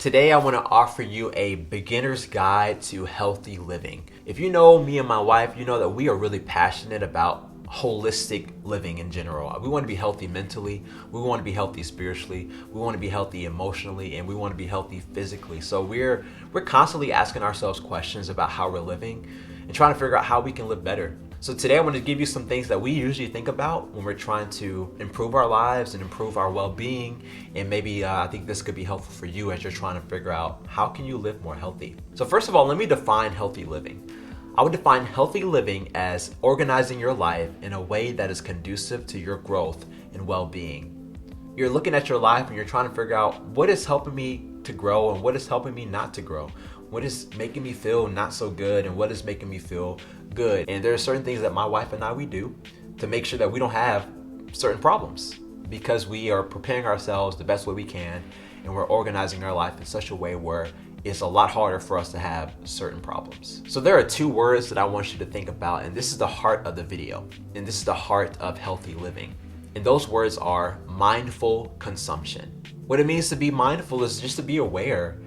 Today I want to offer you a beginner's guide to healthy living. If you know me and my wife, you know that we are really passionate about holistic living in general. We want to be healthy mentally, we want to be healthy spiritually, we want to be healthy emotionally, and we want to be healthy physically. So we're constantly asking ourselves questions about how we're living and trying to figure out how we can live better. So today I want to give you some things that we usually think about when we're trying to improve our lives and improve our well-being. And maybe I think this could be helpful for you as you're trying to figure out how can you live more healthy. So first of all, let me define healthy living. I would define healthy living as organizing your life in a way that is conducive to your growth and well-being. You're looking at your life and you're trying to figure out what is helping me to grow and what is helping me not to grow. What is making me feel not so good and what is making me feel good. And there are certain things that my wife and I, we do to make sure that we don't have certain problems because we are preparing ourselves the best way we can and we're organizing our life in such a way where it's a lot harder for us to have certain problems. So there are two words that I want you to think about, and this is the heart of the video, and this is the heart of healthy living. And those words are mindful consumption. What it means to be mindful is just to be aware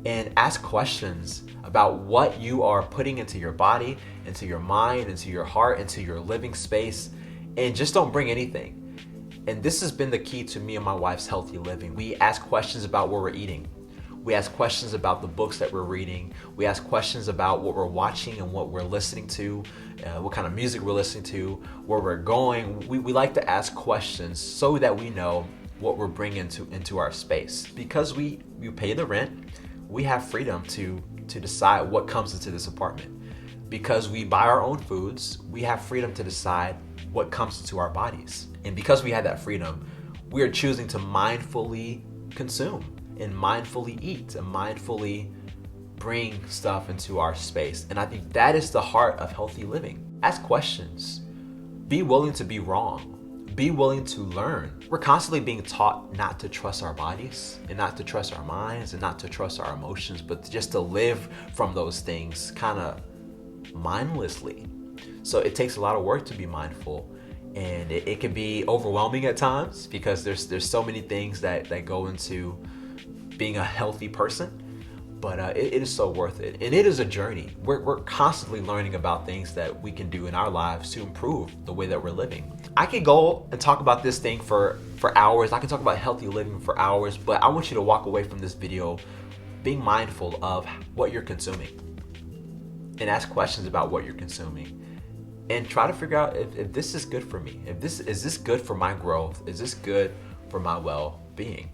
and ask questions about what you are putting into your body, into your mind, into your heart, into your living space, and just don't bring anything. And this has been the key to me and my wife's healthy living. We ask questions about what we're eating. We ask questions about the books that we're reading. We ask questions about what we're watching and what we're listening to, what kind of music we're listening to, where we're going. We like to ask questions so that we know what we're bringing into our space. Because we pay the rent, we have freedom to decide what comes into this apartment. Because we buy our own foods, we have freedom to decide what comes into our bodies. And because we have that freedom, we are choosing to mindfully consume and mindfully eat and mindfully bring stuff into our space. And I think that is the heart of healthy living. Ask questions. Be willing to be wrong. Be willing to learn. We're constantly being taught not to trust our bodies and not to trust our minds and not to trust our emotions, but just to live from those things kind of mindlessly. So it takes a lot of work to be mindful, and it can be overwhelming at times because there's so many things that go into being a healthy person. But it is so worth it. And it is a journey. We're constantly learning about things that we can do in our lives to improve the way that we're living. I could go and talk about this thing for hours. I can talk about healthy living for hours, but I want you to walk away from this video being mindful of what you're consuming and ask questions about what you're consuming and try to figure out if this is good for me. Is this good for my growth? Is this good for my well-being?